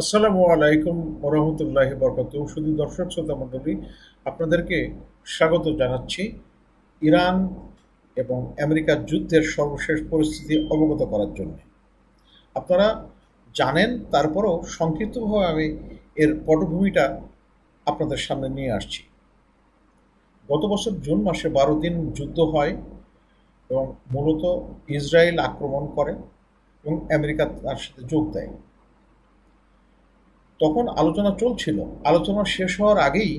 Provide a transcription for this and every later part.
আসসালামু আলাইকুম ওরহমতুল্লাহি বরকাতুহু। শুধু দর্শক শ্রোতা মণ্ডলী, আপনাদেরকে স্বাগত জানাচ্ছি ইরান এবং আমেরিকার যুদ্ধের সর্বশেষ পরিস্থিতি অবগত করার জন্য। আপনারা জানেন, তারপরেও সংক্ষিপ্তভাবে আমি এর পটভূমিটা আপনাদের সামনে নিয়ে আসছি। গত বছর জুন মাসে 12 দিন যুদ্ধ হয় এবং মূলত ইসরায়েল আক্রমণ করে এবং আমেরিকা তার সাথে যোগ দেয়। তখন আলোচনা চলছিল, আলোচনা শেষ হওয়ার আগেই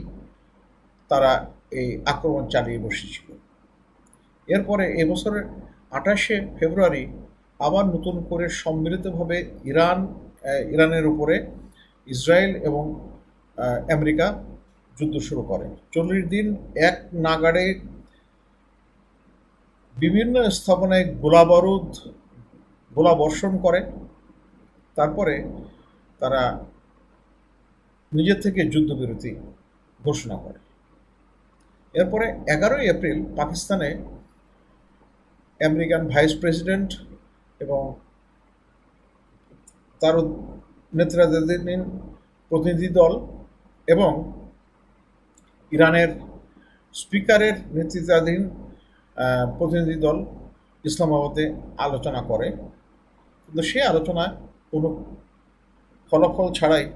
তারা এই আক্রমণ চালিয়ে বসেছিল। এরপরে এবছরের 28শে ফেব্রুয়ারি আবার নতুন করে সম্মিলিতভাবে ইরানের উপরে ইসরায়েল এবং আমেরিকা যুদ্ধ শুরু করে। 40 দিন এক নাগাড়ে বিভিন্ন স্থাপনায় গোলাবারুদ গোলাবর্ষণ করে। তারপরে তারা নিজের থেকে যুদ্ধবিরতি ঘোষণা করে। এরপরে 11ই এপ্রিল পাকিস্তানে আমেরিকান ভাইস প্রেসিডেন্ট এবং তার নেতৃত্বাধীন প্রতিনিধি দল এবং ইরানের স্পিকারের নেতৃত্বাধীন প্রতিনিধি দল ইসলামাবাদে আলোচনা করে, কিন্তু সে আলোচনা কোনো ফলাফল ছাড়াই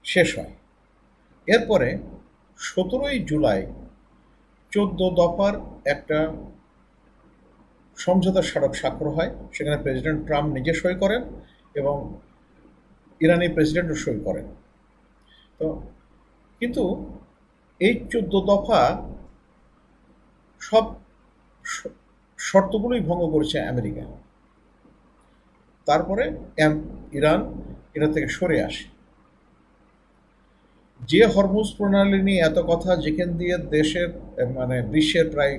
শেষ হয়। এরপরে 17ই জুলাই 14 দফার একটা সমঝোতা স্মারক স্বাক্ষর হয়। সেখানে প্রেসিডেন্ট ট্রাম্প নিজে সই করেন এবং ইরানি প্রেসিডেন্টও সই করেন। তো কিন্তু এই 14 দফা সব শর্তগুলোই ভঙ্গ করেছে আমেরিকা। তারপরে ইরান এটা থেকে সরে আসে। যে হরমুজ প্রণালী নিয়ে এত কথা, যেখান দিয়ে দেশের বিশ্বের প্রায়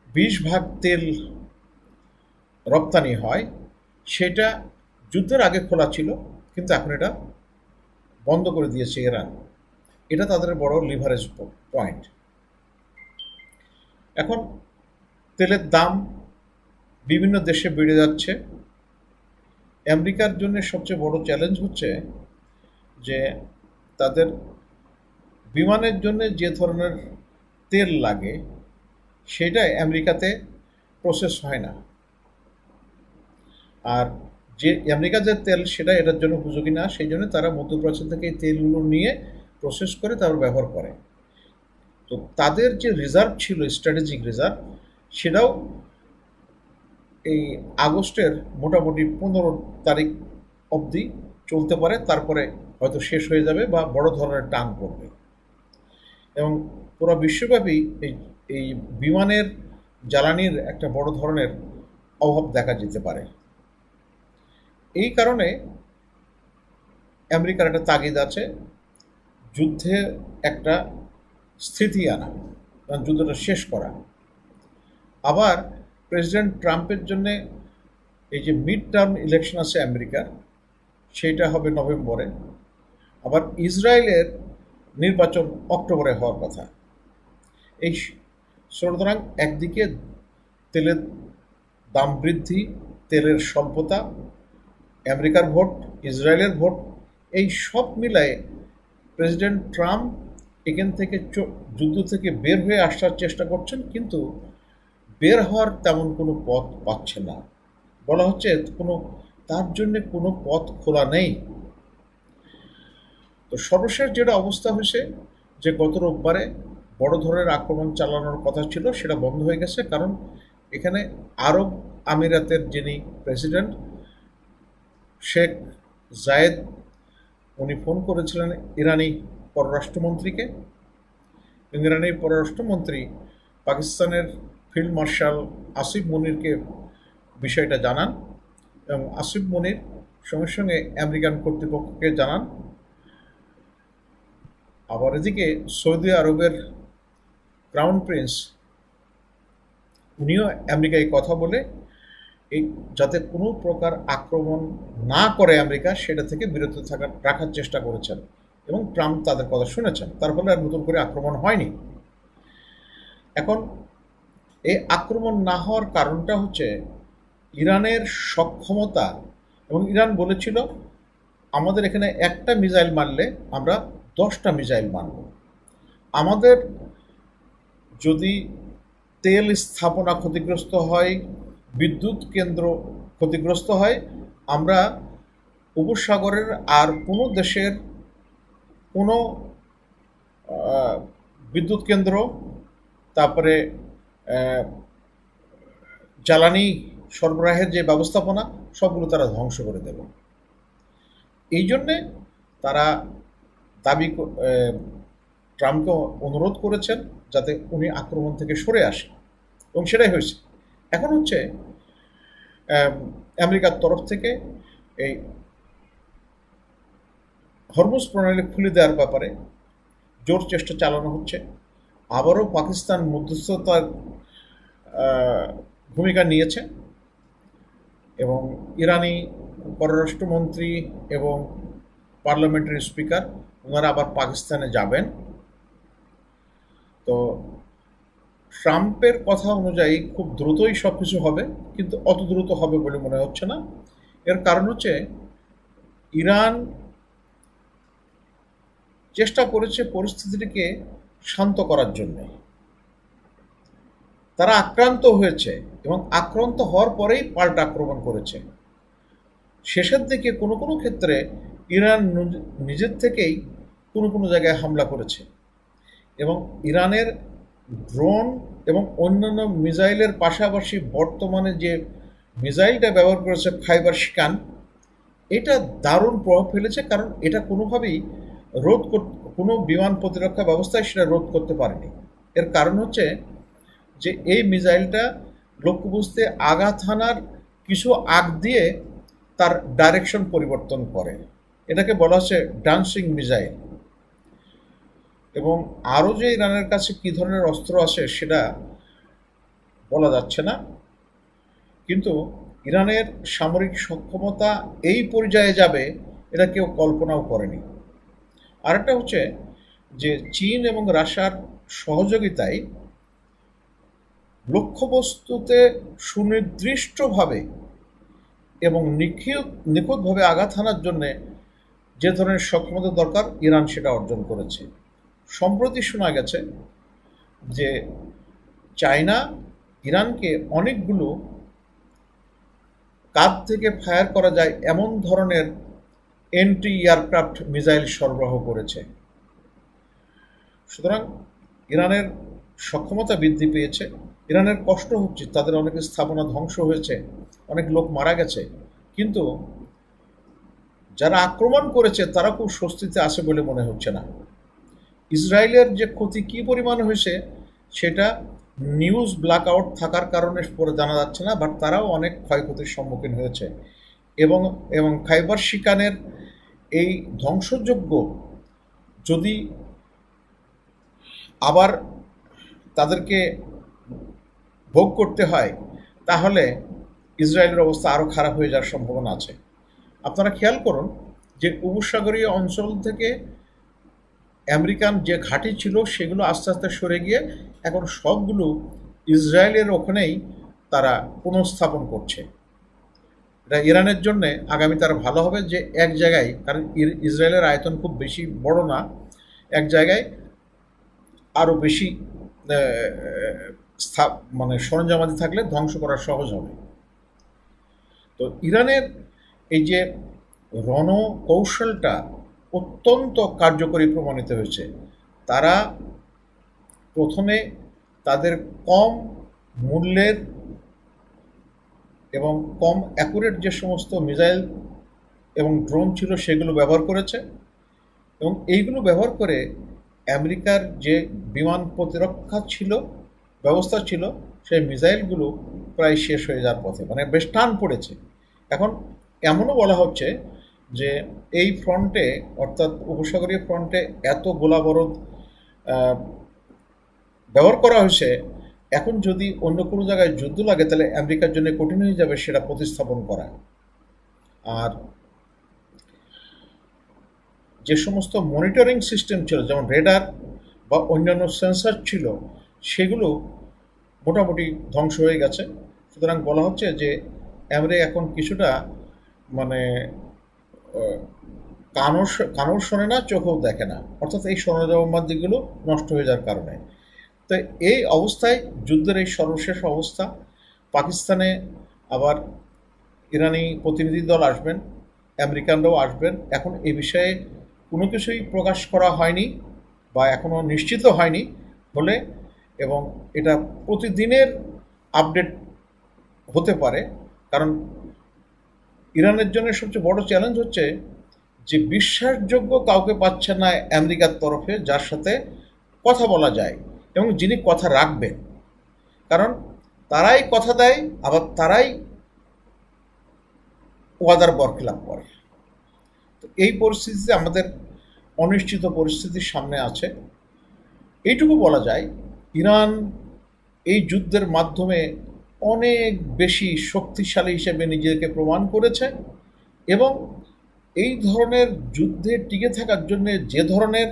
20 ভাগ তেল রপ্তানি হয়, সেটা যুদ্ধের আগে খোলা ছিল, কিন্তু এখন এটা বন্ধ করে দিয়েছে ইরান। এটা তাদের বড় লিভারেজ পয়েন্ট। এখন তেলের দাম বিভিন্ন দেশে বেড়ে যাচ্ছে। আমেরিকার জন্য সবচেয়ে বড় চ্যালেঞ্জ হচ্ছে যে তাদের বিমানের জন্য যে ধরনের তেল লাগে সেটা আমেরিকাতে প্রসেস হয় না। আর যে আমেরিকার যে তেল সেটা এটার জন্য উপযোগী না, সেই জন্য তারা মধ্যপ্রাচ্য থেকে এই তেলগুলো নিয়ে প্রসেস করে তারপর ব্যবহার করে। তো তাদের যে রিজার্ভ ছিল, স্ট্র্যাটেজিক রিজার্ভ, সেটাও এই আগস্টের মোটামুটি 15 তারিখ অবধি চলতে পারে, তারপরে হয়তো শেষ হয়ে যাবে বা বড় ধরনের টান পড়বে। এবং পুরো বিশ্বব্যাপী এই এই বিমানের জ্বালানির একটা বড় ধরনের অভাব দেখা যেতে পারে। এই কারণে আমেরিকার একটা তাগিদ আছে যুদ্ধে একটা স্থিতি আনা, যুদ্ধটা শেষ করা। আবার প্রেসিডেন্ট ট্রাম্পের জন্যে এই যে মিড টার্ম ইলেকশন আছে আমেরিকার, সেইটা হবে নভেম্বরে। আবার ইসরায়েলের নির্বাচন অক্টোবরে হওয়ার কথা। এই সুতরাং একদিকে তেলের দাম বৃদ্ধি, তেলের স্বল্পতা, আমেরিকার ভোট, ইসরায়েলের ভোট, এই সব মিলায়ে প্রেসিডেন্ট ট্রাম্প এখান থেকে যুদ্ধ থেকে বের হয়ে আসার চেষ্টা করছেন, কিন্তু বের হওয়ার তেমন কোনো পথ পাচ্ছে না। বলা হচ্ছে তার জন্য কোনো পথ খোলা নেই। তো সর্বশেষ যেটা অবস্থা হয়েছে যে গত রোববারে বড় ধরনের আক্রমণ চালানোর কথা ছিল, সেটা বন্ধ হয়ে গেছে। কারণ এখানে আরব আমিরাতের যিনি প্রেসিডেন্ট শেখ জায়েদ, উনি ফোন করেছিলেন ইরানি পররাষ্ট্রমন্ত্রীকে। ইরানি পররাষ্ট্রমন্ত্রী পাকিস্তানের ফিল্ড মার্শাল আসিফ মুনিরকে বিষয়টা জানান এবং আসিফ মুনির সঙ্গে সঙ্গে আমেরিকান কর্তৃপক্ষকে জানান। আবার এদিকে সৌদি আরবের ক্রাউন প্রিন্স, উনিও আমেরিকায় কথা বলে এই যাতে কোনো প্রকার আক্রমণ না করে আমেরিকা, সেটা থেকে বিরত রাখার চেষ্টা করেছেন এবং ট্রাম্প তাদের কথা শুনেছেন। তার ফলে আর নতুন করে আক্রমণ হয়নি। এখন এই আক্রমণ না হওয়ার কারণটা হচ্ছে ইরানের সক্ষমতা, এবং ইরান বলেছিল আমাদের এখানে একটা মিসাইল মারলে আমরা 10টা মিসাইল মারব। আমাদের যদি তেল স্থাপনা ক্ষতিগ্রস্ত হয়, বিদ্যুৎ কেন্দ্র ক্ষতিগ্রস্ত হয়, আমরা উপসাগরের আর কোনো দেশের কোনো বিদ্যুৎ কেন্দ্র, তারপরে জ্বালানি সরবরাহের যে ব্যবস্থাপনা, সবগুলো তারা ধ্বংস করে দেব। এই জন্যে তারা ট্রাম্পকে অনুরোধ করেছেন যাতে উনি আক্রমণ থেকে সরে আসেন, এবং সেটাই হয়েছে। এখন হচ্ছে আমেরিকার তরফ থেকে এই হরমুজ প্রণালী খুলে দেওয়ার ব্যাপারে জোর চেষ্টা চালানো হচ্ছে। আবারও পাকিস্তান মধ্যস্থতার ভূমিকা নিয়েছে, এবং ইরানি পররাষ্ট্রমন্ত্রী এবং পার্লামেন্টারি স্পিকার ওনারা আবার পাকিস্তানে যাবেন। তো ট্রাম্পের কথা অনুযায়ী খুব দ্রুতই সব কিছু হবে, কিন্তু অত দ্রুত হবে বলে মনে হচ্ছে না। এর কারণ হচ্ছে ইরান চেষ্টা করেছে পরিস্থিতিটিকে শান্ত করার জন্য। তারা আক্রান্ত হয়েছে এবং আক্রান্ত হওয়ার পরেই পাল্টা আক্রমণ করেছে। শেষের দিকে কোনো কোনো ক্ষেত্রে ইরান নিজের থেকেই কোনো কোনো জায়গায় হামলা করেছে, এবং ইরানের ড্রোন এবং অন্যান্য মিসাইলের পাশাপাশি বর্তমানে যে মিসাইলটা ব্যবহার করেছে খাইবার শিকান, এটা দারুণ প্রভাব ফেলেছে, কারণ এটা কোনোভাবেই কোনো বিমান প্রতিরক্ষা ব্যবস্থায় সেটা রোধ করতে পারেনি। এর কারণ হচ্ছে যে এই মিসাইলটা লক্ষ্যবস্তুতে আঘাত হানার কিছু আগ দিয়ে তার ডাইরেকশন পরিবর্তন করে। এটাকে বলা হচ্ছে ডান্সিং মিসাইল। এবং আরও যে ইরানের কাছে কী ধরনের অস্ত্র আছে সেটা বলা যাচ্ছে না, কিন্তু ইরানের সামরিক সক্ষমতা এই পর্যায়ে যাবে এটা কেউ কল্পনাও করেনি। আরেকটা হচ্ছে যে চীন এবং রাশিয়ার সহযোগিতায় লক্ষ্যবস্তুতে সুনির্দিষ্টভাবে এবং নিখুঁতভাবে আঘাত হানার জন্যে যে ধরনের সক্ষমতা দরকার ইরান সেটা অর্জন করেছে। সম্প্রতি শোনা গেছে যে চায়না ইরানকে অনেকগুলো কাঁধ থেকে ফায়ার করা যায় এমন ধরনের এন্টি এয়ারক্রাফট মিসাইল সরবরাহ করেছে। সুতরাং ইরানের সক্ষমতা বৃদ্ধি পেয়েছে, ইরানের কষ্ট হচ্ছে, তাদের অনেক স্থাপনা ধ্বংস হয়েছে, অনেক লোক মারা গেছে, কিন্তু যারা আক্রমণ করেছে তারা খুব স্বস্তিতে আছে বলে মনে হচ্ছে না। ইসরায়েলের যে ক্ষতি কী পরিমাণ হয়েছে সেটা নিউজ ব্ল্যাকআউট থাকার কারণে পরে জানা যাচ্ছে না, বাট তারাও অনেক ক্ষয়ক্ষতির সম্মুখীন হয়েছে। এবং খাইবার শিকানের এই ধ্বংসযোগ্য যদি আবার তাদেরকে ভোগ করতে হয়, তাহলে ইসরায়েলের অবস্থা আরও খারাপ হয়ে যাওয়ার সম্ভাবনা আছে। আপনারা খেয়াল করুন যে উপসাগরীয় অঞ্চল থেকে আমেরিকান যে ঘাঁটি ছিল সেগুলো আস্তে আস্তে সরে গিয়ে এখন সবগুলো ইসরায়েলের ওখানেই তারা পুনঃস্থাপন করছে। এটা ইরানের জন্যে আগামী তার ভালো হবে যে এক জায়গায়, কারণ ইসরায়েলের আয়তন খুব বেশি বড় না, এক জায়গায় আরও বেশি সরঞ্জামাদি থাকলে ধ্বংস করা সহজ হবে। তো ইরানের এই যে রণকৌশলটা অত্যন্ত কার্যকরী প্রমাণিত হয়েছে। তারা প্রথমে তাদের কম মূল্যের এবং কম অ্যাকুরেট যে সমস্ত মিসাইল এবং ড্রোন ছিল সেগুলো ব্যবহার করেছে, এবং এইগুলো ব্যবহার করে আমেরিকার যে বিমান প্রতিরক্ষা ব্যবস্থা ছিল সেই মিসাইলগুলো প্রায় শেষ হয়ে যাওয়ার পথে, মানে বেশ টান পড়েছে। এখন এমনও বলা হচ্ছে যে এই ফ্রন্টে, অর্থাৎ উপসাগরীয় ফ্রন্টে এত গোলাবারুদ ব্যবহার করা হয়েছে, এখন যদি অন্য কোনো জায়গায় যুদ্ধ লাগে তাহলে আমেরিকার জন্য কঠিন হয়ে যাবে সেটা প্রতিস্থাপন করা। আর যে সমস্ত মনিটরিং সিস্টেম ছিল, যেমন রেডার বা অন্যান্য সেন্সর ছিল, সেগুলো মোটামুটি ধ্বংস হয়ে গেছে। সুতরাং বলা হচ্ছে যে আমেরিকা এখন কিছুটা আহ, কানও শোনে না, চোখেও দেখে না, অর্থাৎ এই সরঞ্জামাদিগুলো নষ্ট হয়ে যাওয়ার কারণে। তো এই অবস্থায়, যুদ্ধের এই সর্বশেষ অবস্থা, পাকিস্তানে আবার ইরানি প্রতিনিধি দল আসবেন, আমেরিকানরাও আসবেন। এখন এ বিষয়ে কোনো কিছুই প্রকাশ করা হয়নি বা এখনও নিশ্চিত হয়নি হলে, এবং এটা প্রতিদিনের আপডেট হতে পারে। কারণ ইরানের জন্য সবচেয়ে বড় চ্যালেঞ্জ হচ্ছে যে বিশ্বাসযোগ্য কাউকে পাচ্ছে না আমেরিকার তরফে, যার সাথে কথা বলা যায় এবং যিনি কথা রাখবেন। কারণ তারাই কথা দেয়, আবার তারাই ওয়াদার বরখিলাপ করে। তো এই পরিস্থিতিতে আমাদের অনিশ্চিত পরিস্থিতির সামনে আছে। এইটুকু বলা যায়, ইরান এই যুদ্ধের মাধ্যমে অনেক বেশি শক্তিশালী হিসেবে নিজেকে প্রমাণ করেছে, এবং এই ধরনের যুদ্ধে টিকে থাকার জন্য যে ধরনের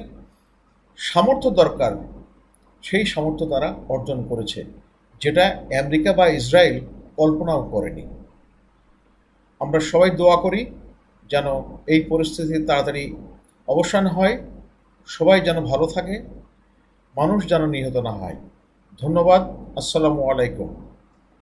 সামর্থ্য দরকার, সেই সামর্থ্য তারা অর্জন করেছে, যেটা আমেরিকা বা ইসরায়েল কল্পনাও করেনি। আমরা সবাই দোয়া করি যেন এই পরিস্থিতির তাড়াতাড়ি অবসান হয়, সবাই যেন ভালো থাকে, মানুষ যেন নিহত না হয়। ধন্যবাদ। আসসালামু আলাইকুম।